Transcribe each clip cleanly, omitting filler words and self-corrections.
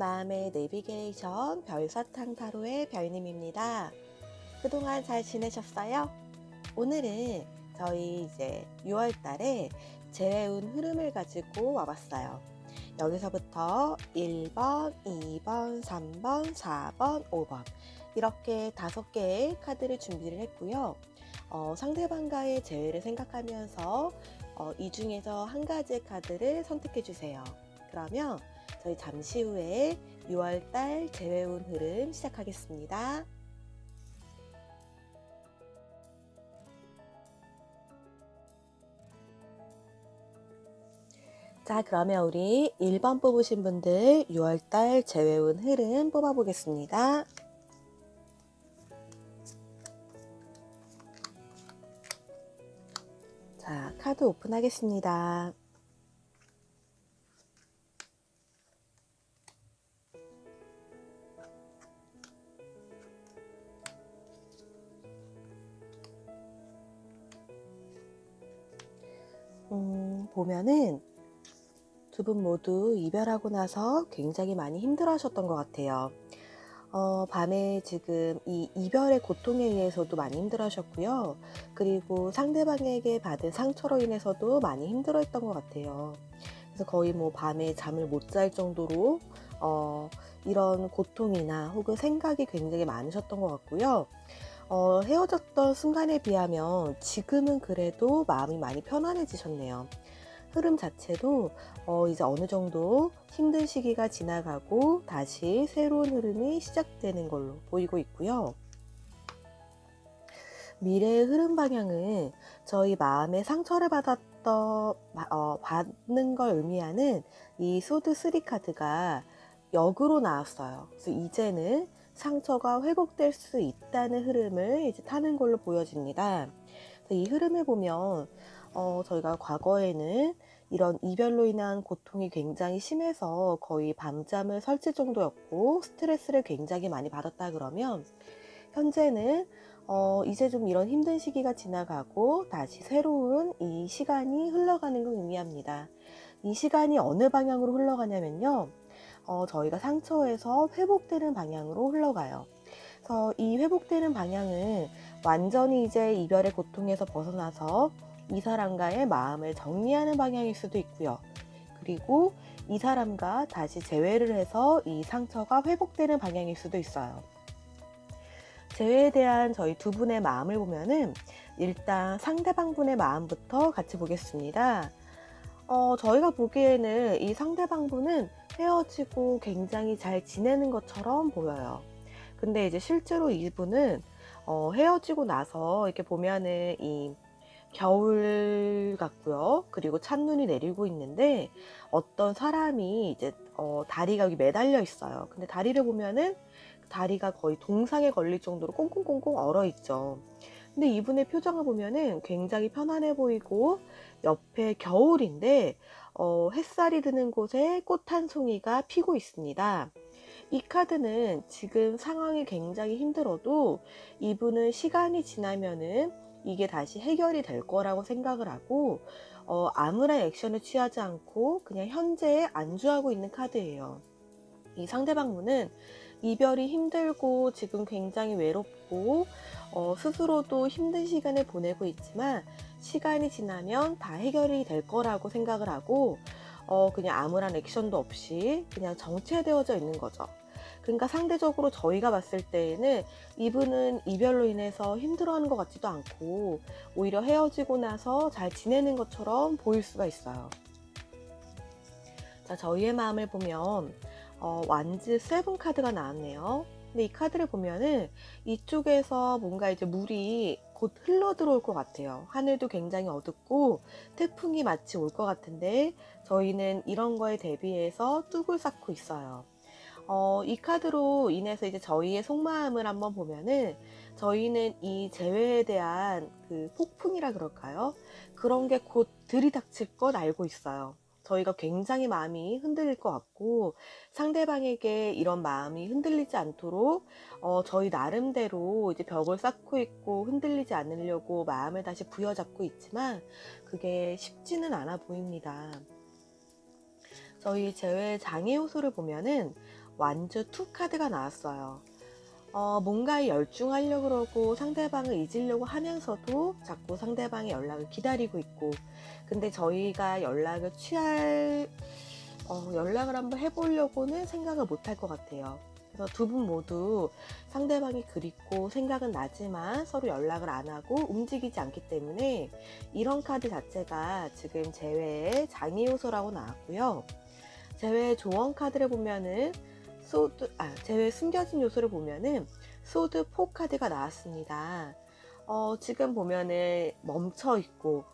마음의 내비게이션 별사탕 타로의 별님입니다. 그동안 잘 지내셨어요? 오늘은 저희 이제 6월 달에 재해운 흐름을 가지고 와봤어요. 여기서부터 1번, 2번, 3번, 4번, 5번 이렇게 5개의 카드를 준비를 했고요. 상대방과의 재회를 생각하면서 이 중에서 한 가지의 카드를 선택해 주세요. 그러면 저희 잠시 후에 6월달 재회운 흐름 시작하겠습니다. 자, 그러면 우리 1번 뽑으신 분들 6월달 재회운 흐름 뽑아보겠습니다. 자, 카드 오픈하겠습니다. 보면은 두 분 모두 이별하고 나서 굉장히 많이 힘들어 하셨던 것 같아요. 밤에 지금 이 이별의 고통에 의해서도 많이 힘들어 하셨고요. 그리고 상대방에게 받은 상처로 인해서도 많이 힘들어 했던 것 같아요. 그래서 거의 뭐 밤에 잠을 못 잘 정도로 이런 고통이나 혹은 생각이 굉장히 많으셨던 것 같고요. 헤어졌던 순간에 비하면 지금은 그래도 마음이 많이 편안해지셨네요. 흐름 자체도 이제 어느 정도 힘든 시기가 지나가고 다시 새로운 흐름이 시작되는 걸로 보이고 있고요. 미래의 흐름 방향은 저희 마음의 상처를 받는 걸 의미하는 이 소드 3 카드가 역으로 나왔어요. 그래서 이제는 상처가 회복될 수 있다는 흐름을 이제 타는 걸로 보여집니다. 이 흐름을 보면 저희가 과거에는 이런 이별로 인한 고통이 굉장히 심해서 거의 밤잠을 설칠 정도였고 스트레스를 굉장히 많이 받았다 그러면, 현재는 이제 좀 이런 힘든 시기가 지나가고 다시 새로운 이 시간이 흘러가는 걸 의미합니다. 이 시간이 어느 방향으로 흘러가냐면요, 저희가 상처에서 회복되는 방향으로 흘러가요. 그래서 이 회복되는 방향은 완전히 이제 이별의 고통에서 벗어나서 이 사람과의 마음을 정리하는 방향일 수도 있고요. 그리고 이 사람과 다시 재회를 해서 이 상처가 회복되는 방향일 수도 있어요. 재회에 대한 저희 두 분의 마음을 보면은 일단 상대방 분의 마음부터 같이 보겠습니다. 저희가 보기에는 이 상대방 분은 헤어지고 굉장히 잘 지내는 것처럼 보여요. 근데 이제 실제로 이분은 헤어지고 나서 이렇게 보면은 이 겨울 같고요. 그리고 찬눈이 내리고 있는데 어떤 사람이 이제 다리가 여기 매달려 있어요. 근데 다리를 보면은 다리가 거의 동상에 걸릴 정도로 꽁꽁꽁꽁 얼어 있죠. 근데 이분의 표정을 보면은 굉장히 편안해 보이고, 옆에 겨울인데 햇살이 드는 곳에 꽃 한 송이가 피고 있습니다. 이 카드는 지금 상황이 굉장히 힘들어도 이분은 시간이 지나면은 이게 다시 해결이 될 거라고 생각을 하고 아무런 액션을 취하지 않고 그냥 현재에 안주하고 있는 카드예요. 이 상대방 분은 이별이 힘들고 지금 굉장히 외롭고 스스로도 힘든 시간을 보내고 있지만, 시간이 지나면 다 해결이 될 거라고 생각을 하고 그냥 아무런 액션도 없이 그냥 정체되어져 있는 거죠. 그러니까 상대적으로 저희가 봤을 때에는 이분은 이별로 인해서 힘들어하는 것 같지도 않고 오히려 헤어지고 나서 잘 지내는 것처럼 보일 수가 있어요. 자, 저희의 마음을 보면 완즈 7 카드가 나왔네요. 근데 이 카드를 보면은 이쪽에서 뭔가 이제 물이 곧 흘러 들어올 것 같아요. 하늘도 굉장히 어둡고 태풍이 마치 올 것 같은데 저희는 이런 거에 대비해서 뚝을 쌓고 있어요. 이 카드로 인해서 이제 저희의 속마음을 한번 보면은, 저희는 이 재회에 대한 그 폭풍이라 그럴까요? 그런 게 곧 들이닥칠 것 알고 있어요. 저희가 굉장히 마음이 흔들릴 것 같고, 상대방에게 이런 마음이 흔들리지 않도록 저희 나름대로 이제 벽을 쌓고 있고 흔들리지 않으려고 마음을 다시 부여잡고 있지만 그게 쉽지는 않아 보입니다. 저희 재회 장애 요소를 보면은 완주 2 카드가 나왔어요. 뭔가에 열중하려고 그러고 상대방을 잊으려고 하면서도 자꾸 상대방의 연락을 기다리고 있고, 근데 저희가 연락을 한번 해보려고는 생각을 못 할 것 같아요. 그래서 두 분 모두 상대방이 그립고 생각은 나지만 서로 연락을 안 하고 움직이지 않기 때문에 이런 카드 자체가 지금 재회의 장애 요소라고 나왔고요. 재회의 조언 카드를 보면은 재회의 숨겨진 요소를 보면은 소드 4 카드가 나왔습니다. 지금 보면은 멈춰 있고,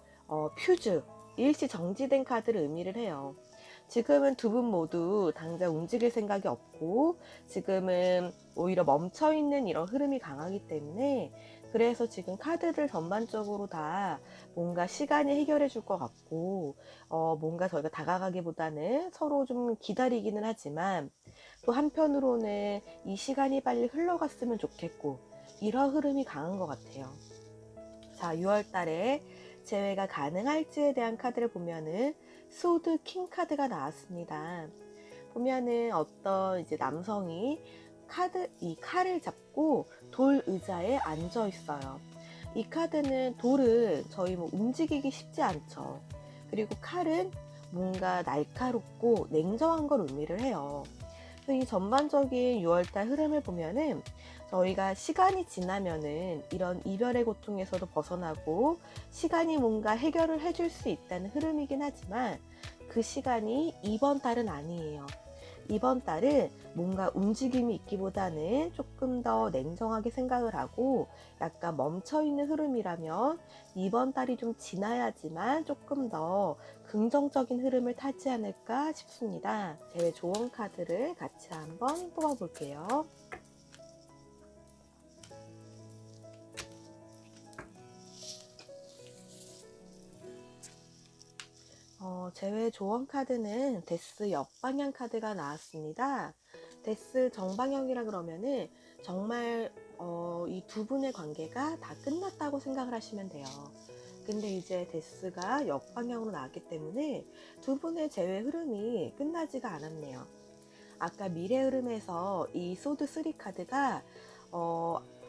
퓨즈, 일시 정지된 카드를 의미를 해요. 지금은 두 분 모두 당장 움직일 생각이 없고, 지금은 오히려 멈춰 있는 이런 흐름이 강하기 때문에, 그래서 지금 카드를 전반적으로 다 뭔가 시간이 해결해 줄 것 같고, 뭔가 저희가 다가가기보다는 서로 좀 기다리기는 하지만, 또 한편으로는 이 시간이 빨리 흘러갔으면 좋겠고, 이런 흐름이 강한 것 같아요. 자, 6월 달에 재회가 가능할지에 대한 카드를 보면은 소드 킹 카드가 나왔습니다. 보면은 어떤 이제 남성이 이 칼을 잡고 돌 의자에 앉아 있어요. 이 카드는 돌은 저희 움직이기 쉽지 않죠. 그리고 칼은 뭔가 날카롭고 냉정한 걸 의미를 해요. 이 전반적인 6월달 흐름을 보면은 저희가 시간이 지나면은 이런 이별의 고통에서도 벗어나고 시간이 뭔가 해결을 해줄 수 있다는 흐름이긴 하지만 그 시간이 이번 달은 아니에요. 이번 달은 뭔가 움직임이 있기보다는 조금 더 냉정하게 생각을 하고 약간 멈춰있는 흐름이라면 이번 달이 좀 지나야지만 조금 더 긍정적인 흐름을 타지 않을까 싶습니다. 제 조언 카드를 같이 한번 뽑아 볼게요. 제외 조언 카드는 데스 역방향 카드가 나왔습니다. 데스 정방향이라 그러면은 정말 이 두 분의 관계가 다 끝났다고 생각을 하시면 돼요. 근데 이제 데스가 역방향으로 나왔기 때문에 두 분의 재회 흐름이 끝나지가 않았네요. 아까 미래 흐름에서 이 소드 3 카드가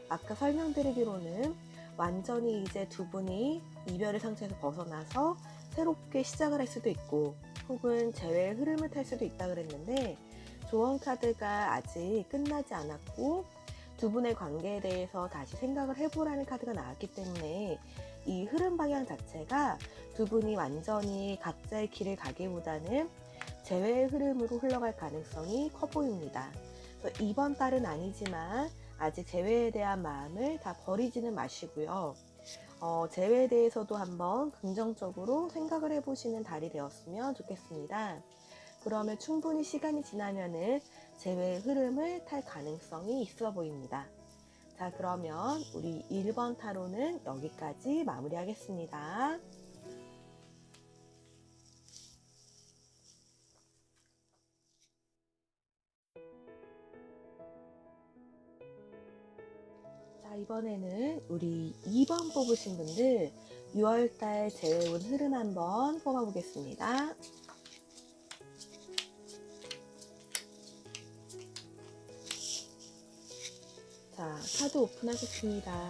아까 설명드리기로는 완전히 이제 두 분이 이별의 상처에서 벗어나서 새롭게 시작을 할 수도 있고 혹은 재회의 흐름을 탈 수도 있다 그랬는데 조언 카드가 아직 끝나지 않았고 두 분의 관계에 대해서 다시 생각을 해보라는 카드가 나왔기 때문에 이 흐름 방향 자체가 두 분이 완전히 각자의 길을 가기보다는 재회의 흐름으로 흘러갈 가능성이 커 보입니다. 그래서 이번 달은 아니지만 아직 재회에 대한 마음을 다 버리지는 마시고요. 재회에 대해서도 한번 긍정적으로 생각을 해보시는 달이 되었으면 좋겠습니다. 그러면 충분히 시간이 지나면은 재회의 흐름을 탈 가능성이 있어 보입니다. 자, 그러면 우리 1번 타로는 여기까지 마무리하겠습니다. 자, 이번에는 우리 2번 뽑으신 분들 6월달 재회운 흐름 한번 뽑아보겠습니다. 자, 카드 오픈하겠습니다.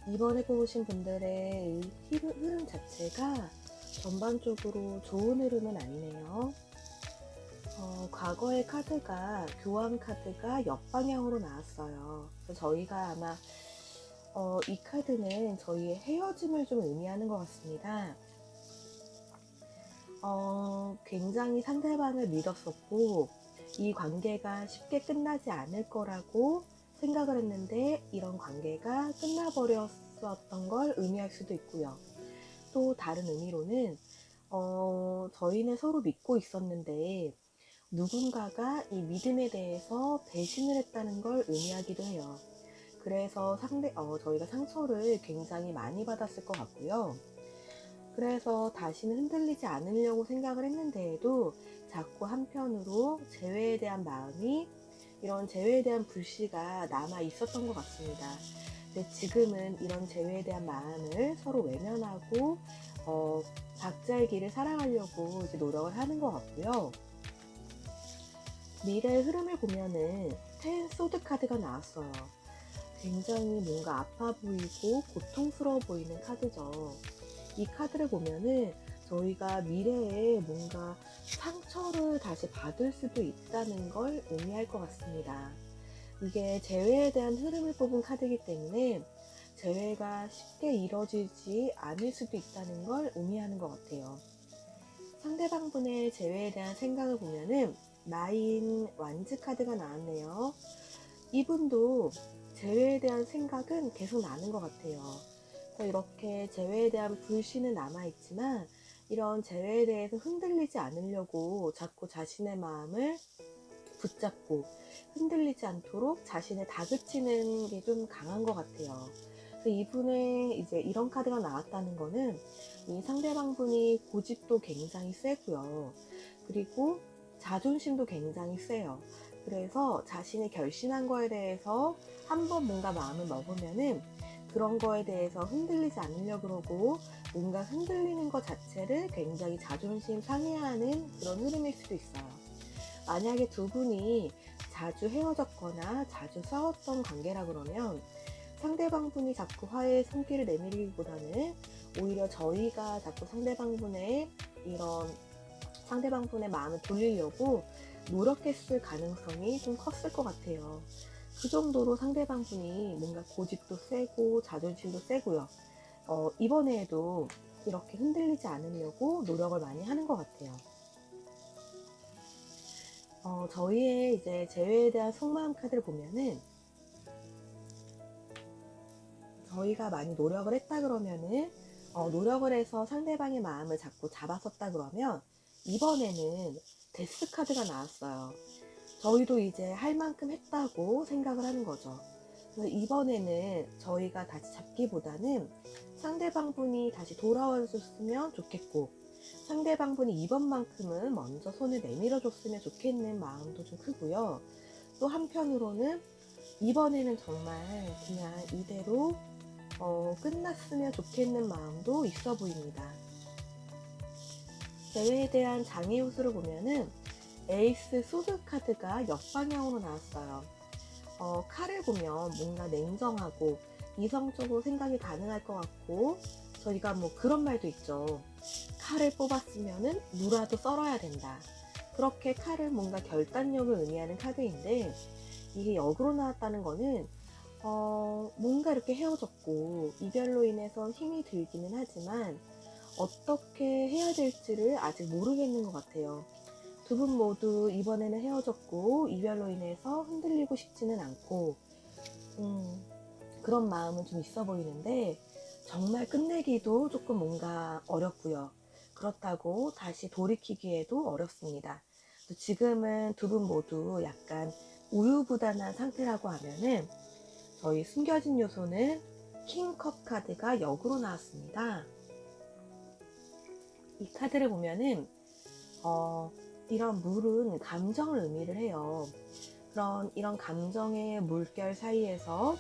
이번에 뽑으신 분들의 이 흐름 자체가 전반적으로 좋은 흐름은 아니네요. 과거의 카드가 교환 카드가 역방향으로 나왔어요. 그래서 저희가 아마 이 카드는 저희의 헤어짐을 좀 의미하는 것 같습니다. 굉장히 상대방을 믿었었고 이 관계가 쉽게 끝나지 않을 거라고 생각을 했는데 이런 관계가 끝나버렸었던 걸 의미할 수도 있고요. 또 다른 의미로는 저희는 서로 믿고 있었는데 누군가가 이 믿음에 대해서 배신을 했다는 걸 의미하기도 해요. 그래서 저희가 상처를 굉장히 많이 받았을 것 같고요. 그래서 다시는 흔들리지 않으려고 생각을 했는데도 자꾸 한편으로 재회에 대한 마음이, 이런 재회에 대한 불씨가 남아 있었던 것 같습니다. 근데 지금은 이런 재회에 대한 마음을 서로 외면하고 각자의 길을 살아가려고 이제 노력을 하는 것 같고요. 미래의 흐름을 보면은 10 소드 카드가 나왔어요. 굉장히 뭔가 아파 보이고 고통스러워 보이는 카드죠. 이 카드를 보면은 저희가 미래에 뭔가 상처를 다시 받을 수도 있다는 걸 의미할 것 같습니다. 이게 재회에 대한 흐름을 뽑은 카드이기 때문에 재회가 쉽게 이뤄지지 않을 수도 있다는 걸 의미하는 것 같아요. 상대방분의 재회에 대한 생각을 보면은 나인 완즈 카드가 나왔네요. 이분도 재회에 대한 생각은 계속 나는 것 같아요. 그래서 이렇게 재회에 대한 불씨는 남아있지만 이런 재회에 대해서 흔들리지 않으려고 자꾸 자신의 마음을 붙잡고 흔들리지 않도록 자신을 다그치는 게 좀 강한 것 같아요. 그래서 이분의 이제 이런 카드가 나왔다는 거는 이 상대방 분이 고집도 굉장히 세고요. 그리고 자존심도 굉장히 세요. 그래서 자신이 결심한 거에 대해서 한번 뭔가 마음을 먹으면은 그런 거에 대해서 흔들리지 않으려고 그러고, 뭔가 흔들리는 것 자체를 굉장히 자존심 상해하는 그런 흐름일 수도 있어요. 만약에 두 분이 자주 헤어졌거나 자주 싸웠던 관계라 그러면 상대방 분이 자꾸 화해의 손길을 내밀기보다는 오히려 저희가 자꾸 상대방 분의 마음을 돌리려고 노력했을 가능성이 좀 컸을 것 같아요. 그 정도로 상대방 분이 뭔가 고집도 세고 자존심도 세고요. 이번에도 이렇게 흔들리지 않으려고 노력을 많이 하는 것 같아요. 저희의 이제 재회에 대한 속마음 카드를 보면은 저희가 많이 노력을 했다 그러면은 노력을 해서 상대방의 마음을 자꾸 잡았었다 그러면 이번에는 데스 카드가 나왔어요. 저희도 이제 할 만큼 했다고 생각을 하는 거죠. 그래서 이번에는 저희가 다시 잡기보다는 상대방 분이 다시 돌아와 줬으면 좋겠고, 상대방 분이 이번만큼은 먼저 손을 내밀어 줬으면 좋겠는 마음도 좀 크고요. 또 한편으로는 이번에는 정말 그냥 이대로 끝났으면 좋겠는 마음도 있어 보입니다. 대회에 대한 장애 요소를 보면은 에이스 소드 카드가 역방향으로 나왔어요. 칼을 보면 뭔가 냉정하고 이성적으로 생각이 가능할 것 같고, 저희가 뭐 그런 말도 있죠. 칼을 뽑았으면은 무라도 썰어야 된다. 그렇게 칼을 뭔가 결단력을 의미하는 카드인데, 이게 역으로 나왔다는 거는 뭔가 이렇게 헤어졌고 이별로 인해서 힘이 들기는 하지만 어떻게 해야 될지를 아직 모르겠는 것 같아요. 두 분 모두 이번에는 헤어졌고 이별로 인해서 흔들리고 싶지는 않고 그런 마음은 좀 있어 보이는데, 정말 끝내기도 조금 뭔가 어렵고요. 그렇다고 다시 돌이키기에도 어렵습니다. 지금은 두 분 모두 약간 우유부단한 상태라고 하면은 저희 숨겨진 요소는 킹컵 카드가 역으로 나왔습니다. 이 카드를 보면은 이런 물은 감정을 의미를 해요. 이런 감정의 물결 사이에서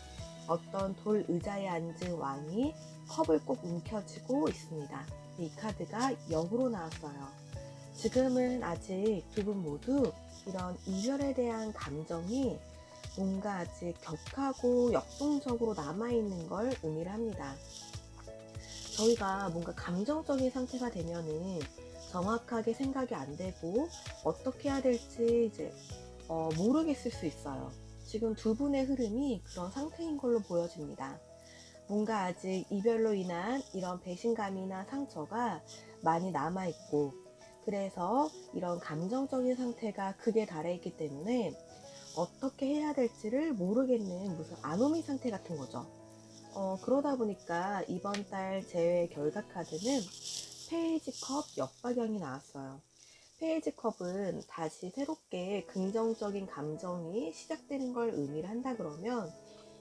어떤 돌 의자에 앉은 왕이 컵을 꼭 움켜쥐고 있습니다. 이 카드가 역으로 나왔어요. 지금은 아직 두 분 모두 이런 이별에 대한 감정이 뭔가 아직 격하고 역동적으로 남아있는 걸 의미를 합니다. 저희가 뭔가 감정적인 상태가 되면은 정확하게 생각이 안 되고 어떻게 해야 될지 이제 모르겠을 수 있어요. 지금 두 분의 흐름이 그런 상태인 걸로 보여집니다. 뭔가 아직 이별로 인한 이런 배신감이나 상처가 많이 남아있고, 그래서 이런 감정적인 상태가 극에 달해 있기 때문에 어떻게 해야 될지를 모르겠는 무슨 아노미 상태 같은 거죠. 그러다 보니까 이번 달 재회 결과 카드는 페이지 컵 역박영이 나왔어요. 페이지 컵은 다시 새롭게 긍정적인 감정이 시작되는 걸 의미를 한다 그러면,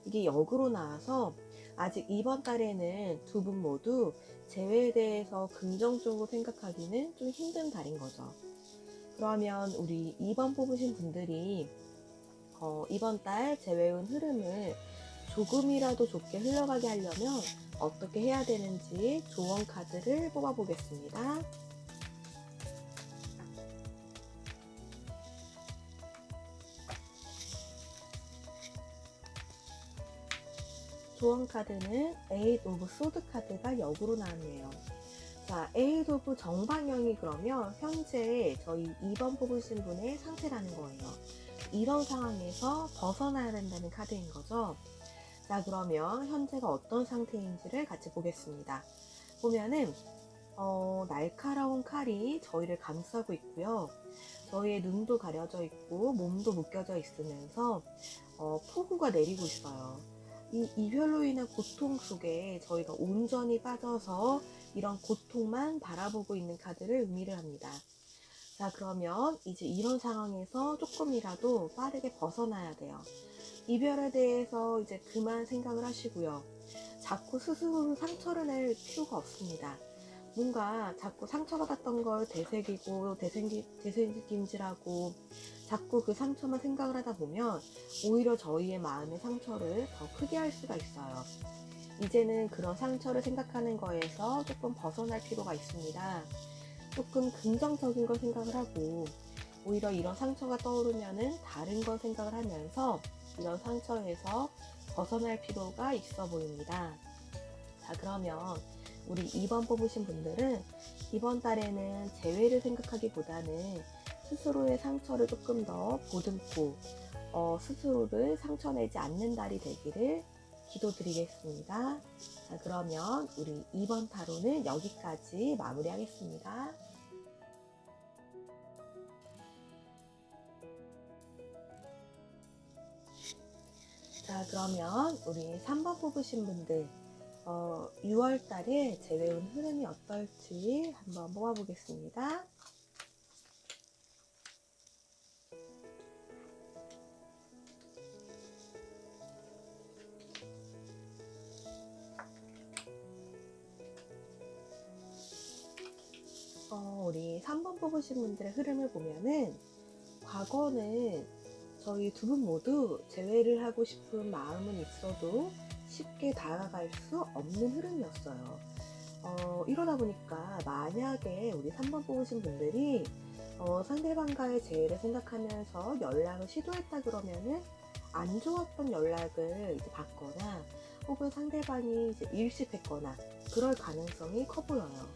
이게 역으로 나와서 아직 이번 달에는 두 분 모두 재회에 대해서 긍정적으로 생각하기는 좀 힘든 달인 거죠. 그러면 우리 2번 뽑으신 분들이 이번 달 재회운 흐름을 조금이라도 좋게 흘러가게 하려면 어떻게 해야 되는지 조언 카드를 뽑아 보겠습니다. 조언 카드는 에잇 오브 소드 카드가 역으로 나왔네요. 자, 에잇 오브 정방향이 그러면 현재 저희 2번 뽑으신 분의 상태라는 거예요. 이런 상황에서 벗어나야 된다는 카드인 거죠. 자, 그러면 현재가 어떤 상태인지를 같이 보겠습니다. 보면은 날카로운 칼이 저희를 감싸고 있고요. 저희의 눈도 가려져 있고 몸도 묶여져 있으면서 폭우가 내리고 있어요. 이 이별로 인한 고통 속에 저희가 온전히 빠져서 이런 고통만 바라보고 있는 카드를 의미를 합니다. 자, 그러면 이제 이런 상황에서 조금이라도 빠르게 벗어나야 돼요. 이별에 대해서 이제 그만 생각을 하시고요. 자꾸 스스로를 상처를 낼 필요가 없습니다. 뭔가 자꾸 상처받았던 걸 되새기고 되새김질하고 자꾸 그 상처만 생각을 하다 보면 오히려 저희의 마음의 상처를 더 크게 할 수가 있어요. 이제는 그런 상처를 생각하는 거에서 조금 벗어날 필요가 있습니다. 조금 긍정적인 걸 생각을 하고 오히려 이런 상처가 떠오르면은 다른 걸 생각을 하면서 이런 상처에서 벗어날 필요가 있어 보입니다. 자, 그러면 우리 2번 뽑으신 분들은 이번 달에는 재회를 생각하기보다는 스스로의 상처를 조금 더 보듬고 스스로를 상처내지 않는 달이 되기를 기도드리겠습니다. 자, 그러면 우리 2번 타로는 여기까지 마무리하겠습니다. 자, 그러면 우리 3번 뽑으신 분들 6월 달에 재회운 흐름이 어떨지 한번 뽑아보겠습니다. 우리 3번 뽑으신 분들의 흐름을 보면은 과거는 저희 두 분 모두 재회를 하고 싶은 마음은 있어도 쉽게 다가갈 수 없는 흐름이었어요. 이러다 보니까 만약에 우리 3번 뽑으신 분들이 상대방과의 재회를 생각하면서 연락을 시도했다 그러면은 안 좋았던 연락을 이제 받거나 혹은 상대방이 이제 일십했거나 그럴 가능성이 커 보여요.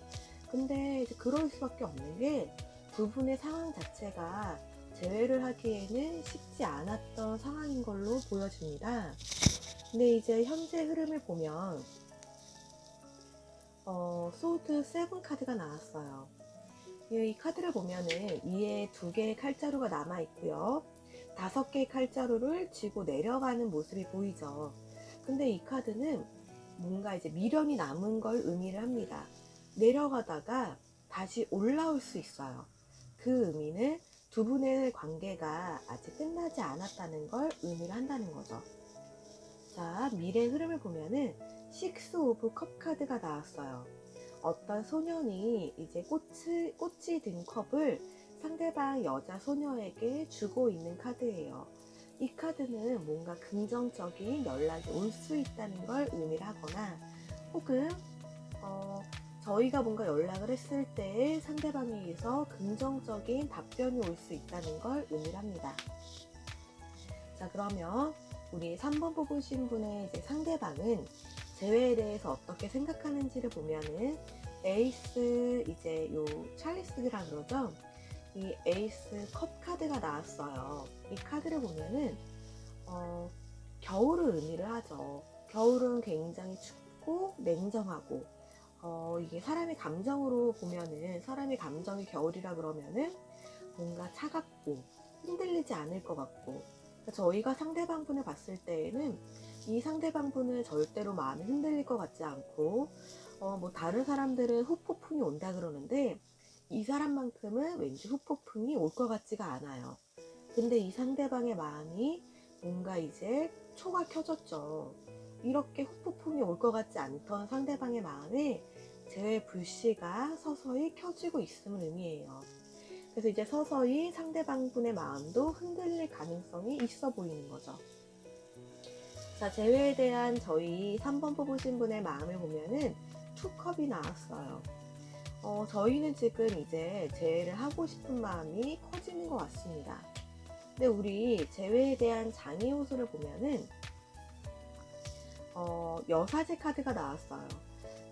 근데 이제 그럴 수밖에 없는 게 두 분의 상황 자체가 재회를 하기에는 쉽지 않았던 상황인 걸로 보여집니다. 근데 이제 현재 흐름을 보면 소드 세븐 카드가 나왔어요. 이 카드를 보면은 위에 2개의 칼자루가 남아 있고요. 5개의 칼자루를 쥐고 내려가는 모습이 보이죠. 근데 이 카드는 뭔가 이제 미련이 남은 걸 의미를 합니다. 내려가다가 다시 올라올 수 있어요. 그 의미는 두 분의 관계가 아직 끝나지 않았다는 걸 의미를 한다는 거죠. 자, 미래 흐름을 보면은 6 오브 컵 카드가 나왔어요. 어떤 소년이 이제 꽃이 든 컵을 상대방 여자 소녀에게 주고 있는 카드예요. 이 카드는 뭔가 긍정적인 연락이 올 수 있다는 걸 의미를 하거나 혹은 저희가 뭔가 연락을 했을 때 상대방에게서 긍정적인 답변이 올 수 있다는 걸 의미를 합니다. 자, 그러면 우리 3번 뽑으신 분의 이제 상대방은 재회에 대해서 어떻게 생각하는지를 보면은 에이스 이제 요 찰리스라 그러죠. 이 에이스 컵 카드가 나왔어요. 이 카드를 보면은 겨울을 의미를 하죠. 겨울은 굉장히 춥고 냉정하고 이게 사람의 감정으로 보면은 사람의 감정이 겨울이라 그러면은 뭔가 차갑고 흔들리지 않을 것 같고 그러니까 저희가 상대방 분을 봤을 때에는 이 상대방 분은 절대로 마음이 흔들릴 것 같지 않고 뭐 다른 사람들은 후폭풍이 온다 그러는데 이 사람만큼은 왠지 후폭풍이 올 것 같지가 않아요. 근데 이 상대방의 마음이 뭔가 이제 초가 켜졌죠. 이렇게 후폭풍이 올 것 같지 않던 상대방의 마음에 재회 불씨가 서서히 켜지고 있음을 의미해요. 그래서 이제 서서히 상대방분의 마음도 흔들릴 가능성이 있어 보이는 거죠. 자, 재회에 대한 저희 3번 뽑으신 분의 마음을 보면은 투컵이 나왔어요. 저희는 지금 이제 재회를 하고 싶은 마음이 커지는 것 같습니다. 근데 우리 재회에 대한 장애 요소를 보면은 여사제 카드가 나왔어요.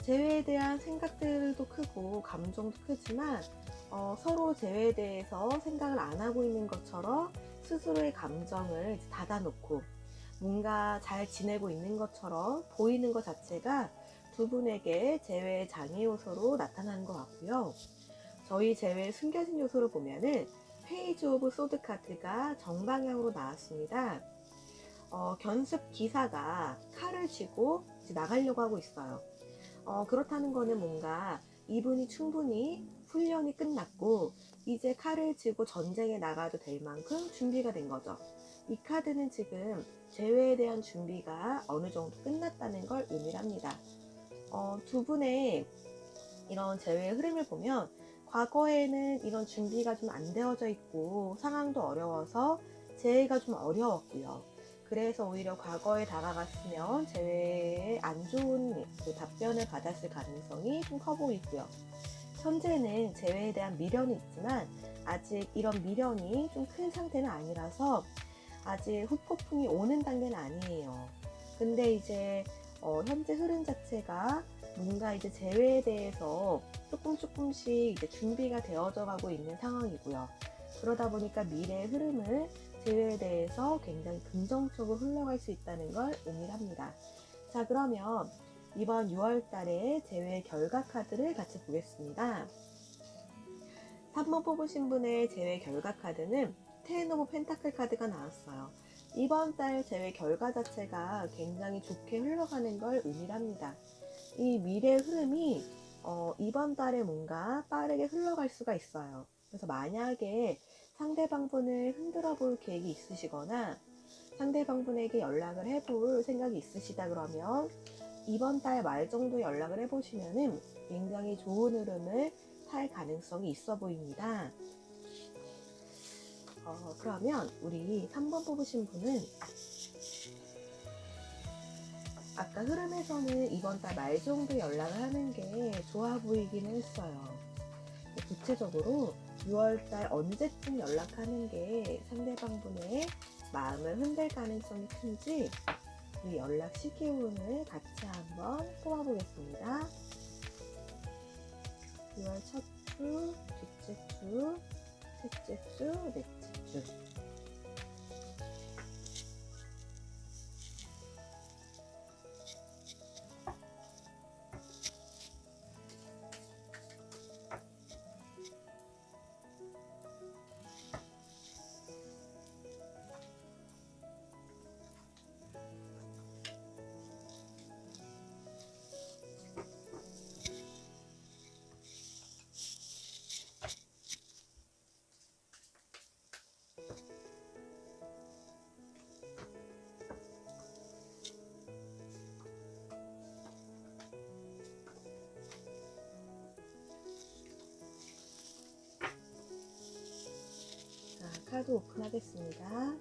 재회에 대한 생각들도 크고 감정도 크지만 서로 재회에 대해서 생각을 안 하고 있는 것처럼 스스로의 감정을 닫아놓고 뭔가 잘 지내고 있는 것처럼 보이는 것 자체가 두 분에게 재회의 장애 요소로 나타나는 것 같고요. 저희 재회의 숨겨진 요소를 보면은 페이지 오브 소드 카드가 정방향으로 나왔습니다. 견습 기사가 칼을 쥐고 이제 나가려고 하고 있어요. 그렇다는 거는 뭔가 이분이 충분히 훈련이 끝났고 이제 칼을 쥐고 전쟁에 나가도 될 만큼 준비가 된 거죠. 이 카드는 지금 재회에 대한 준비가 어느 정도 끝났다는 걸 의미합니다. 두 분의 이런 재회의 흐름을 보면 과거에는 이런 준비가 좀 안 되어져 있고 상황도 어려워서 재회가 좀 어려웠고요. 그래서 오히려 과거에 다가갔으면 재회에 안 좋은 그 답변을 받았을 가능성이 좀 커 보이고요. 현재는 재회에 대한 미련이 있지만 아직 이런 미련이 좀 큰 상태는 아니라서 아직 후폭풍이 오는 단계는 아니에요. 근데 이제 현재 흐름 자체가 뭔가 이제 재회에 대해서 조금씩 이제 준비가 되어져 가고 있는 상황이고요. 그러다 보니까 미래의 흐름을 재회에 대해서 굉장히 긍정적으로 흘러갈 수 있다는 걸 의미합니다. 자, 그러면 이번 6월 달에 재회 결과 카드를 같이 보겠습니다. 3번 뽑으신 분의 재회 결과 카드는 텐 오브 펜타클 카드가 나왔어요. 이번 달 재회 결과 자체가 굉장히 좋게 흘러가는 걸 의미합니다. 이 미래 흐름이 이번 달에 뭔가 빠르게 흘러갈 수가 있어요. 그래서 만약에 상대방분을 흔들어 볼 계획이 있으시거나 상대방분에게 연락을 해볼 생각이 있으시다 그러면 이번 달 말 정도 연락을 해보시면은 굉장히 좋은 흐름을 탈 가능성이 있어 보입니다. 그러면 우리 3번 뽑으신 분은 아까 흐름에서는 이번 달 말 정도 연락을 하는 게 좋아 보이기는 했어요. 구체적으로 6월달 언제쯤 연락하는 게 상대방분의 마음을 흔들 가능성이 큰지 우리 연락 시기 운을 같이 한번 뽑아보겠습니다. 6월 첫 주, 둘째 주, 셋째 주, 넷째 주. 카드 오픈하겠습니다.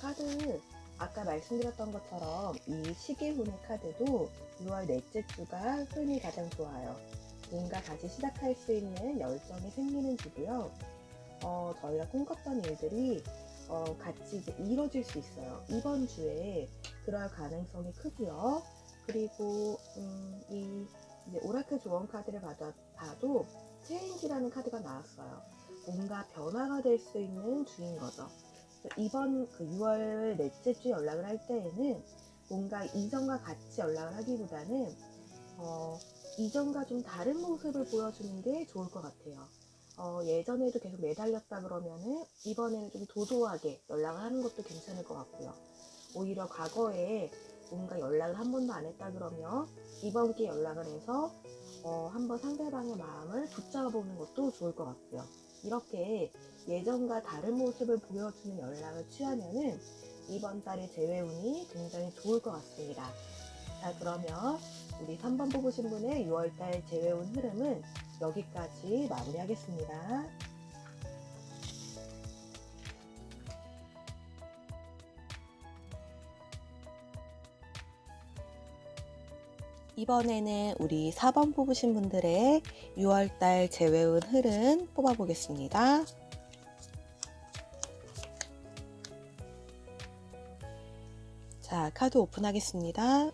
카드 아까 말씀드렸던 것처럼 이 시계훈의 카드도 6월 넷째 주가 흐름이 가장 좋아요. 뭔가 다시 시작할 수 있는 열정이 생기는 주고요. 저희가 꿈꿨던 일들이 같이 이제 이뤄질 수 있어요. 이번 주에 그럴 가능성이 크고요. 그리고 이 이제 오라클 조언 카드를 봐도 체인지라는 카드가 나왔어요. 뭔가 변화가 될 수 있는 주인 거죠. 이번 그 6월 넷째 주 연락을 할 때에는 뭔가 이전과 같이 연락을 하기보다는 이전과 좀 다른 모습을 보여주는 게 좋을 것 같아요. 예전에도 계속 매달렸다 그러면은 이번에는 좀 도도하게 연락을 하는 것도 괜찮을 것 같고요. 오히려 과거에 뭔가 연락을 한 번도 안 했다 그러면 이번 기회에 연락을 해서 한번 상대방의 마음을 붙잡아 보는 것도 좋을 것 같고요. 이렇게 예전과 다른 모습을 보여주는 연락을 취하면은 이번 달의 재회운이 굉장히 좋을 것 같습니다. 자, 그러면 우리 3번 뽑으신 분의 6월달 재회운 흐름은 여기까지 마무리하겠습니다. 이번에는 우리 4번 뽑으신 분들의 6월달 재회운 흐름 뽑아보겠습니다. 자, 카드 오픈하겠습니다.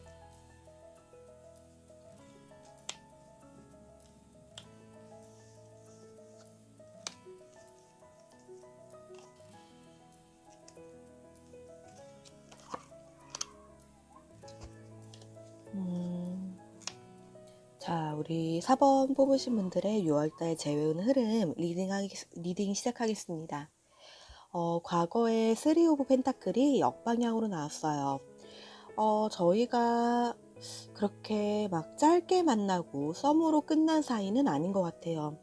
자, 우리 4번 뽑으신 분들의 6월달 재회운 흐름 리딩 시작하겠습니다. 과거에 3 오브 펜타클이 역방향으로 나왔어요. 저희가 그렇게 막 짧게 만나고 썸으로 끝난 사이는 아닌 것 같아요.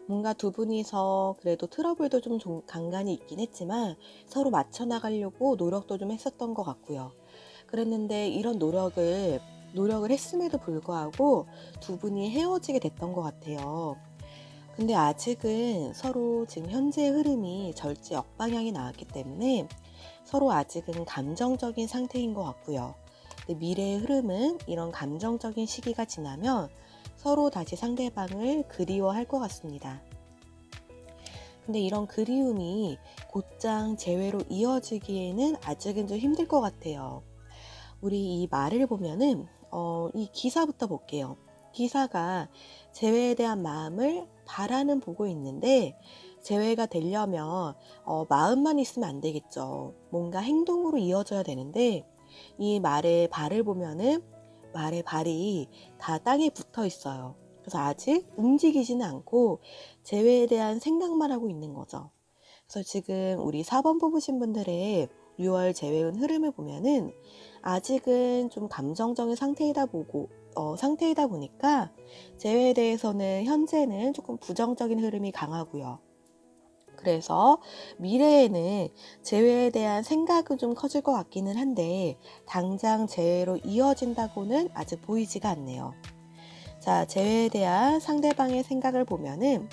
뭔가 두 분이서 그래도 트러블도 좀 간간히 있긴 했지만 서로 맞춰 나가려고 노력도 좀 했었던 것 같고요. 그랬는데 이런 노력을 했음에도 불구하고 두 분이 헤어지게 됐던 것 같아요. 근데 아직은 서로 지금 현재의 흐름이 절제 역방향이 나왔기 때문에 서로 아직은 감정적인 상태인 것 같고요. 근데 미래의 흐름은 이런 감정적인 시기가 지나면 서로 다시 상대방을 그리워할 것 같습니다. 근데 이런 그리움이 곧장 재회로 이어지기에는 아직은 좀 힘들 것 같아요. 우리 이 말을 보면은 이 기사부터 볼게요. 기사가 재회에 대한 마음을 바라는 보고 있는데 재회가 되려면 마음만 있으면 안 되겠죠. 뭔가 행동으로 이어져야 되는데 이 말의 발을 보면은 말의 발이 다 땅에 붙어 있어요. 그래서 아직 움직이지는 않고 재회에 대한 생각만 하고 있는 거죠. 그래서 지금 우리 4번 뽑으신 분들의 6월 재회운 흐름을 보면은 아직은 좀 감정적인 상태이다 보니까 재회에 대해서는 현재는 조금 부정적인 흐름이 강하고요. 그래서 미래에는 재회에 대한 생각은 좀 커질 것 같기는 한데 당장 재회로 이어진다고는 아직 보이지가 않네요. 자, 재회에 대한 상대방의 생각을 보면은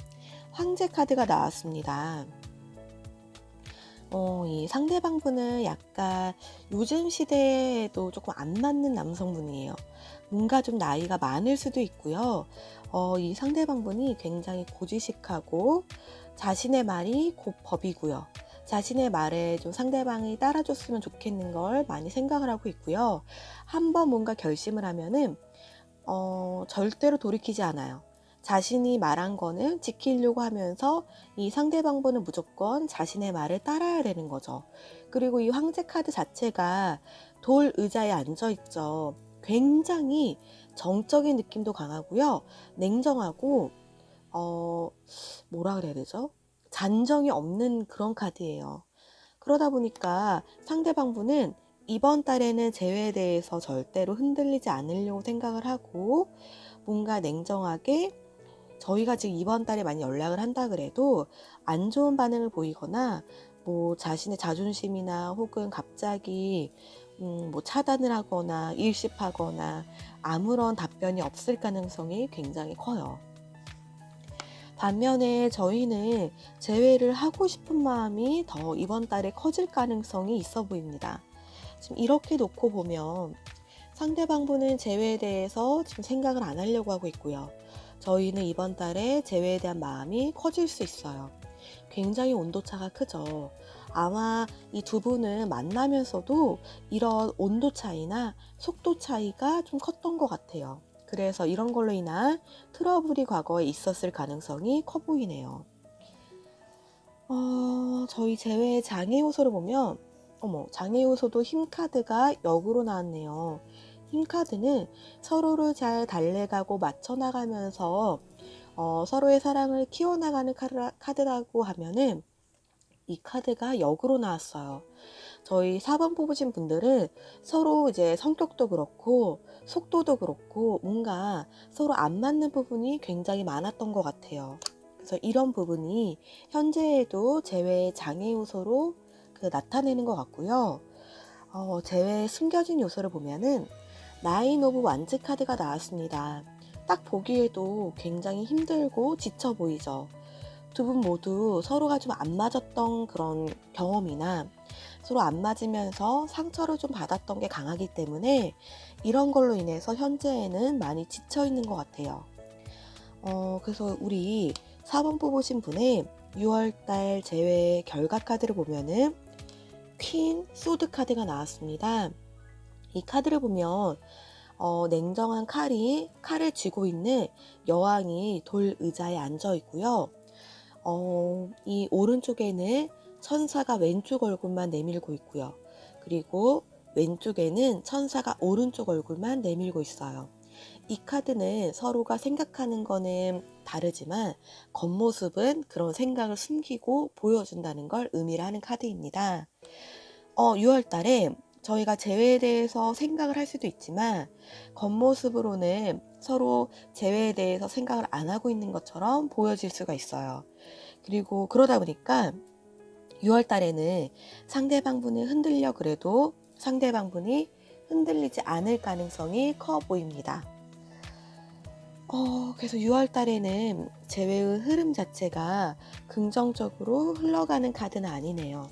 황제 카드가 나왔습니다. 이 상대방분은 약간 요즘 시대에도 조금 안 맞는 남성분이에요. 뭔가 좀 나이가 많을 수도 있고요. 이 상대방분이 굉장히 고지식하고 자신의 말이 곧 법이고요. 자신의 말에 좀 상대방이 따라줬으면 좋겠는 걸 많이 생각을 하고 있고요. 한번 뭔가 결심을 하면은 절대로 돌이키지 않아요. 자신이 말한 거는 지키려고 하면서 이 상대방분은 무조건 자신의 말을 따라야 되는 거죠. 그리고 이 황제 카드 자체가 돌 의자에 앉아 있죠. 굉장히 정적인 느낌도 강하고요. 냉정하고 뭐라 그래야 되죠? 잔정이 없는 그런 카드예요. 그러다 보니까 상대방분은 이번 달에는 재회에 대해서 절대로 흔들리지 않으려고 생각을 하고 뭔가 냉정하게 저희가 지금 이번 달에 많이 연락을 한다 그래도 안 좋은 반응을 보이거나 뭐 자신의 자존심이나 혹은 갑자기 뭐 차단을 하거나 일십하거나 아무런 답변이 없을 가능성이 굉장히 커요. 반면에 저희는 재회를 하고 싶은 마음이 더 이번 달에 커질 가능성이 있어 보입니다. 지금 이렇게 놓고 보면 상대방분은 재회에 대해서 지금 생각을 안 하려고 하고 있고요. 저희는 이번 달에 재회에 대한 마음이 커질 수 있어요. 굉장히 온도차가 크죠. 아마 이 두 분은 만나면서도 이런 온도 차이나 속도 차이가 좀 컸던 것 같아요. 그래서 이런 걸로 인한 트러블이 과거에 있었을 가능성이 커 보이네요. 저희 재회의 장애 요소를 보면 장애 요소도 힘 카드가 역으로 나왔네요. 힘 카드는 서로를 잘 달래가고 맞춰 나가면서 서로의 사랑을 키워나가는 카드라고 하면은 이 카드가 역으로 나왔어요. 저희 4번 뽑으신 분들은 서로 이제 성격도 그렇고 속도도 그렇고 뭔가 서로 안 맞는 부분이 굉장히 많았던 것 같아요. 그래서 이런 부분이 현재에도 재회의 장애 요소로 나타내는 것 같고요. 재회의 숨겨진 요소를 보면은 나인 오브 완즈 카드가 나왔습니다. 딱 보기에도 굉장히 힘들고 지쳐 보이죠. 두 분 모두 서로가 좀 안 맞았던 그런 경험이나 서로 안 맞으면서 상처를 좀 받았던 게 강하기 때문에 이런 걸로 인해서 현재에는 많이 지쳐 있는 것 같아요. 그래서 우리 4번 뽑으신 분의 6월달 재회 결과 카드를 보면은 퀸 소드 카드가 나왔습니다. 이 카드를 보면 냉정한 칼을 쥐고 있는 여왕이 돌 의자에 앉아 있고요. 이 오른쪽에는 천사가 왼쪽 얼굴만 내밀고 있고요. 그리고 왼쪽에는 천사가 오른쪽 얼굴만 내밀고 있어요. 이 카드는 서로가 생각하는 거는 다르지만 겉모습은 그런 생각을 숨기고 보여준다는 걸 의미를 하는 카드입니다. 6월 달에 저희가 재회에 대해서 생각을 할 수도 있지만 겉모습으로는 서로 재회에 대해서 생각을 안 하고 있는 것처럼 보여질 수가 있어요. 그리고 그러다 보니까 6월 달에는 상대방분이 흔들려 그래도 상대방분이 흔들리지 않을 가능성이 커 보입니다. 그래서 6월 달에는 재회의 흐름 자체가 긍정적으로 흘러가는 카드는 아니네요.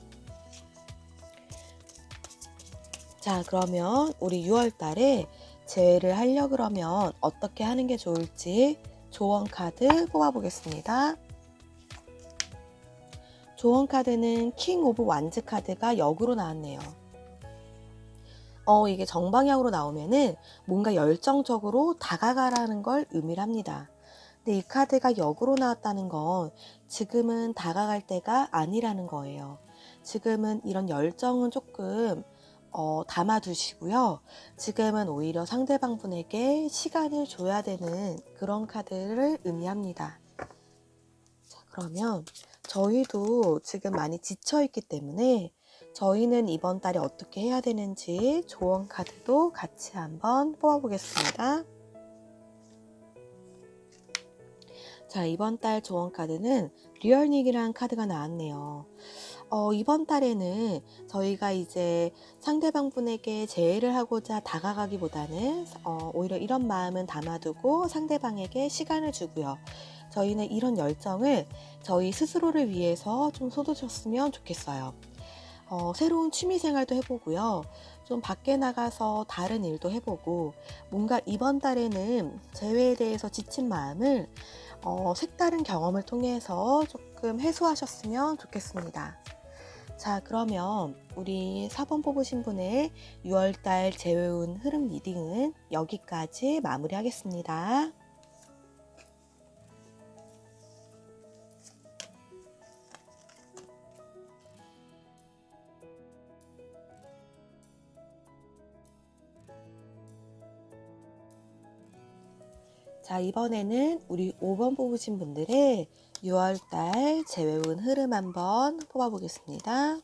자, 그러면 우리 6월 달에 재회를 하려 그러면 어떻게 하는 게 좋을지 조언 카드 뽑아보겠습니다. 조언 카드는 킹 오브 완즈 카드가 역으로 나왔네요. 이게 정방향으로 나오면은 뭔가 열정적으로 다가가라는 걸 의미를 합니다. 근데 이 카드가 역으로 나왔다는 건 지금은 다가갈 때가 아니라는 거예요. 지금은 이런 열정은 조금 담아두시고요. 지금은 오히려 상대방 분에게 시간을 줘야 되는 그런 카드를 의미합니다. 자, 그러면 저희도 지금 많이 지쳐있기 때문에 저희는 이번 달에 어떻게 해야 되는지 조언 카드도 같이 한번 뽑아보겠습니다. 자, 이번 달 조언 카드는 리얼닉이라는 카드가 나왔네요. 이번 달에는 저희가 이제 상대방 분에게 재회를 하고자 다가가기보다는 오히려 이런 마음은 담아두고 상대방에게 시간을 주고요. 저희는 이런 열정을 저희 스스로를 위해서 좀 쏟으셨으면 좋겠어요. 새로운 취미 생활도 해보고요. 좀 밖에 나가서 다른 일도 해보고 뭔가 이번 달에는 재회에 대해서 지친 마음을 색다른 경험을 통해서 조금 해소하셨으면 좋겠습니다. 자, 그러면 우리 4번 뽑으신 분의 6월달 재회운 흐름 리딩은 여기까지 마무리하겠습니다. 자, 이번에는 우리 5번 뽑으신 분들의 6월달 재회운 흐름 한번 뽑아보겠습니다.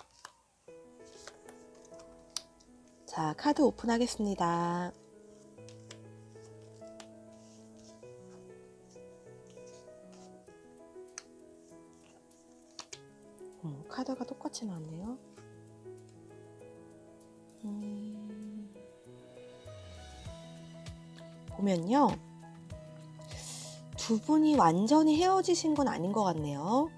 자, 카드 오픈하겠습니다. 카드가 똑같이 나왔네요. 보면요. 두 분이 완전히 헤어지신 건 아닌 것 같네요.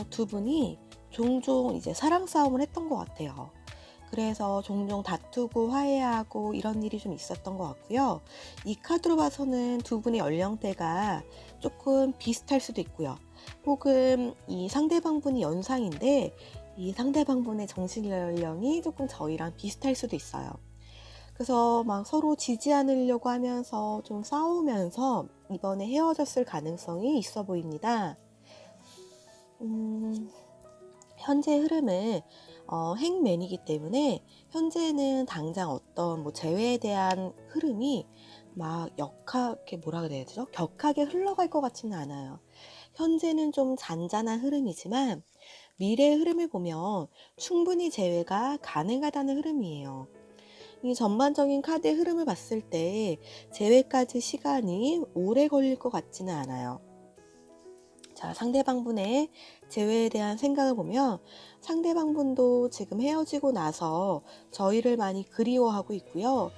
두 분이 종종 이제 사랑 싸움을 했던 것 같아요. 그래서 종종 다투고 화해하고 이런 일이 좀 있었던 것 같고요. 이 카드로 봐서는 두 분의 연령대가 조금 비슷할 수도 있고요. 혹은 이 상대방 분이 연상인데 이 상대방 분의 정신 연령이 조금 저희랑 비슷할 수도 있어요. 그래서 막 서로 지지 않으려고 하면서 좀 싸우면서 이번에 헤어졌을 가능성이 있어 보입니다. 현재 흐름은 행맨이기 때문에 현재는 당장 어떤 뭐 재회에 대한 흐름이 막 격하게 흘러갈 것 같지는 않아요. 현재는 좀 잔잔한 흐름이지만 미래의 흐름을 보면 충분히 재회가 가능하다는 흐름이에요. 이 전반적인 카드의 흐름을 봤을 때 재회까지 시간이 오래 걸릴 것 같지는 않아요. 자, 상대방분의 재회에 대한 생각을 보면 상대방분도 지금 헤어지고 나서 저희를 많이 그리워하고 있고요.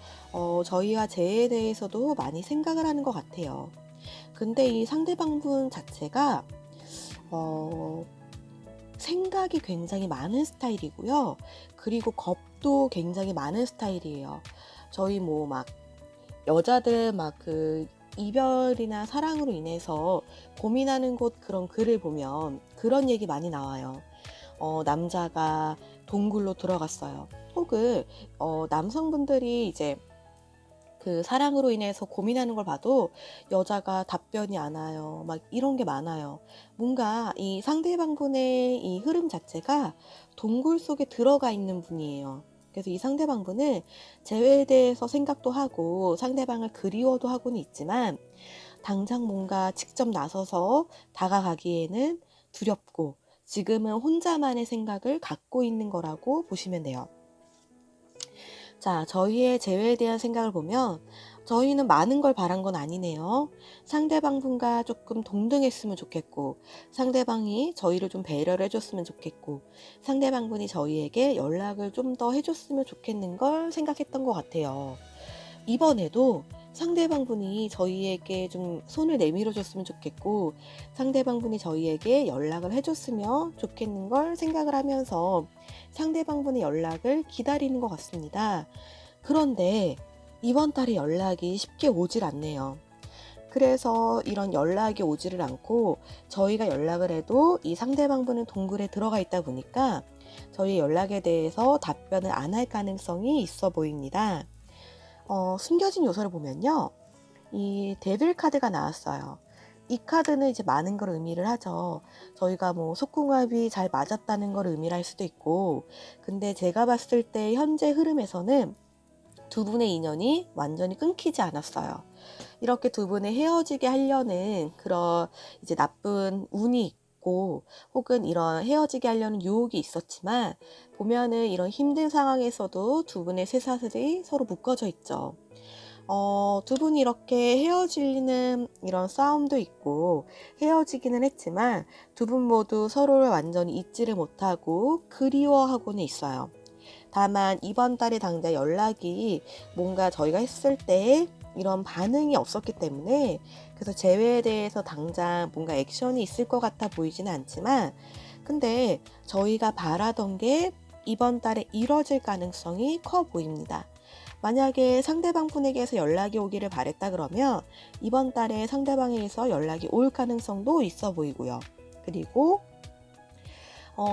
저희와 재회에 대해서도 많이 생각을 하는 것 같아요. 근데 이 상대방분 자체가 어, 생각이 굉장히 많은 스타일이고요. 그리고 겁도 굉장히 많은 스타일이에요. 저희 뭐 막 여자들 막 그 이별이나 사랑으로 인해서 고민하는 곳 그런 글을 보면 그런 얘기 많이 나와요. 남자가 동굴로 들어갔어요. 혹은 남성분들이 이제 그 사랑으로 인해서 고민하는 걸 봐도 여자가 답변이 안 와요. 막 이런 게 많아요. 뭔가 이 상대방분의 이 흐름 자체가 동굴 속에 들어가 있는 분이에요. 그래서 이 상대방분은 재회에 대해서 생각도 하고 상대방을 그리워도 하고는 있지만 당장 뭔가 직접 나서서 다가가기에는 두렵고 지금은 혼자만의 생각을 갖고 있는 거라고 보시면 돼요. 자, 저희의 재회에 대한 생각을 보면 저희는 많은 걸 바란 건 아니네요. 상대방분과 조금 동등했으면 좋겠고, 상대방이 저희를 좀 배려를 해줬으면 좋겠고, 상대방분이 저희에게 연락을 좀 더 해줬으면 좋겠는 걸 생각했던 것 같아요. 이번에도 상대방분이 저희에게 좀 손을 내밀어 줬으면 좋겠고, 상대방분이 저희에게 연락을 해줬으면 좋겠는 걸 생각을 하면서 상대방분의 연락을 기다리는 것 같습니다. 그런데 이번 달에 연락이 쉽게 오질 않네요. 그래서 이런 연락이 오지를 않고 저희가 연락을 해도 이 상대방분은 동굴에 들어가 있다 보니까 저희 연락에 대해서 답변을 안 할 가능성이 있어 보입니다. 숨겨진 요소를 보면요. 이 데빌 카드가 나왔어요. 이 카드는 이제 많은 걸 의미를 하죠. 저희가 뭐 속궁합이 잘 맞았다는 걸 의미를 할 수도 있고, 근데 제가 봤을 때 현재 흐름에서는 두 분의 인연이 완전히 끊기지 않았어요. 이렇게 두 분이 헤어지게 하려는 그런 이제 나쁜 운이 있고, 혹은 이런 헤어지게 하려는 유혹이 있었지만, 보면은 이런 힘든 상황에서도 두 분의 쇠사슬이 서로 묶어져 있죠. 두 분이 이렇게 헤어지는 이런 싸움도 있고 헤어지기는 했지만 두 분 모두 서로를 완전히 잊지를 못하고 그리워하고는 있어요. 다만 이번 달에 당장 연락이 뭔가 저희가 했을 때 이런 반응이 없었기 때문에 그래서 재회에 대해서 당장 뭔가 액션이 있을 것 같아 보이지는 않지만 근데 저희가 바라던 게 이번 달에 이뤄질 가능성이 커 보입니다. 만약에 상대방 분에게서 연락이 오기를 바랬다 그러면 이번 달에 상대방에게서 연락이 올 가능성도 있어 보이고요. 그리고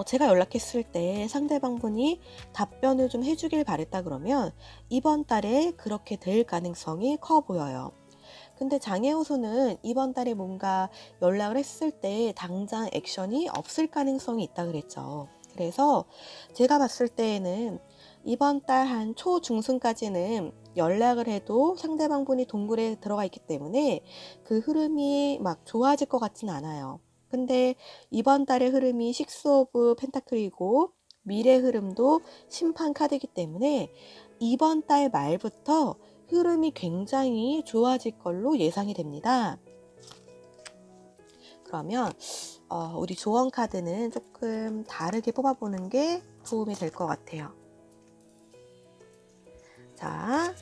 제가 연락했을 때 상대방 분이 답변을 좀 해주길 바랬다 그러면 이번 달에 그렇게 될 가능성이 커 보여요. 근데 장애호소는 이번 달에 뭔가 연락을 했을 때 당장 액션이 없을 가능성이 있다 그랬죠. 그래서 제가 봤을 때에는 이번 달 한 초중순까지는 연락을 해도 상대방 분이 동굴에 들어가 있기 때문에 그 흐름이 막 좋아질 것 같진 않아요. 근데 이번 달의 흐름이 식스 오브 펜타클이고 미래 흐름도 심판 카드이기 때문에 이번 달 말부터 흐름이 굉장히 좋아질 걸로 예상이 됩니다. 그러면 우리 조언 카드는 조금 다르게 뽑아보는 게 도움이 될 것 같아요. 자,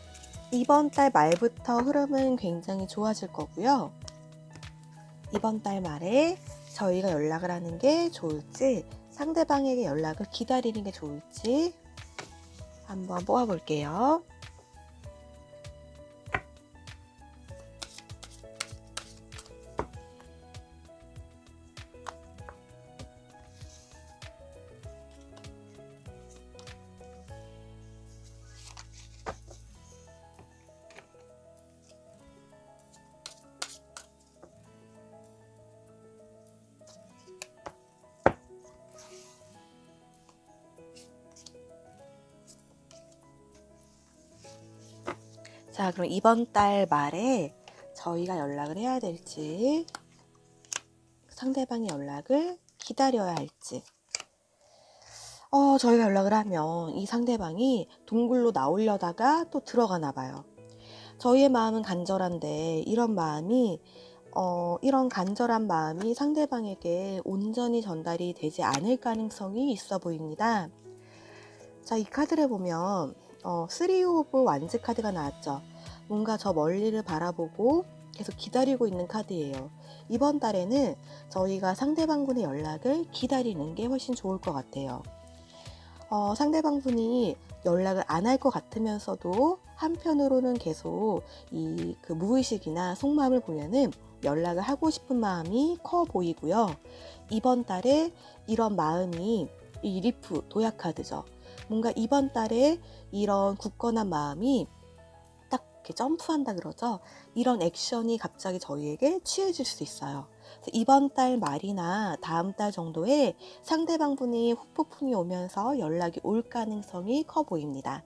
이번 달 말부터 흐름은 굉장히 좋아질 거고요. 이번 달 말에 저희가 연락을 하는 게 좋을지 상대방에게 연락을 기다리는 게 좋을지 한번 뽑아볼게요. 자, 그럼 이번 달 말에 저희가 연락을 해야 될지 상대방의 연락을 기다려야 할지 저희가 연락을 하면 이 상대방이 동굴로 나오려다가 또 들어가나 봐요. 저희의 마음은 간절한데 이런 마음이 이런 간절한 마음이 상대방에게 온전히 전달이 되지 않을 가능성이 있어 보입니다. 자, 이 카드를 보면 쓰리 오브 완즈 카드가 나왔죠. 뭔가 저 멀리를 바라보고 계속 기다리고 있는 카드예요. 이번 달에는 저희가 상대방분의 연락을 기다리는 게 훨씬 좋을 것 같아요. 상대방분이 연락을 안 할 것 같으면서도 한편으로는 계속 그 무의식이나 속마음을 보면은 연락을 하고 싶은 마음이 커 보이고요. 이번 달에 이런 마음이 이 리프 도약 카드죠. 뭔가 이번 달에 이런 굳건한 마음이 딱 이렇게 점프한다 그러죠. 이런 액션이 갑자기 저희에게 취해질 수 있어요. 그래서 이번 달 말이나 다음 달 정도에 상대방 분이 후폭풍이 오면서 연락이 올 가능성이 커 보입니다.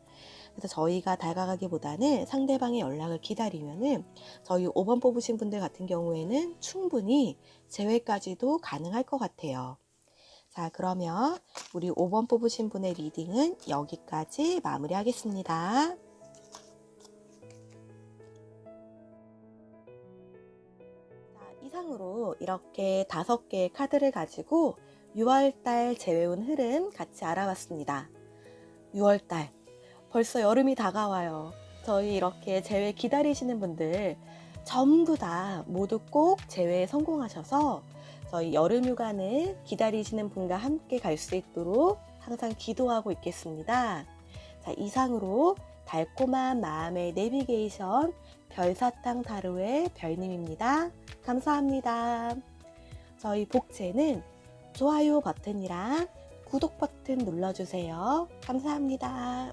그래서 저희가 다가가기보다는 상대방의 연락을 기다리면은 저희 5번 뽑으신 분들 같은 경우에는 충분히 재회까지도 가능할 것 같아요. 자, 그러면 우리 5번 뽑으신 분의 리딩은 여기까지 마무리하겠습니다. 자, 이상으로 이렇게 5개의 카드를 가지고 6월달 재회운 흐름 같이 알아봤습니다. 6월달 벌써 여름이 다가와요. 저희 이렇게 재회 기다리시는 분들 전부 다 모두 꼭 재회에 성공하셔서 저희 여름휴가는 기다리시는 분과 함께 갈 수 있도록 항상 기도하고 있겠습니다. 자, 이상으로 달콤한 마음의 내비게이션 별사탕 타로의 별님입니다. 감사합니다. 저희 복채는 좋아요 버튼이랑 구독 버튼 눌러주세요. 감사합니다.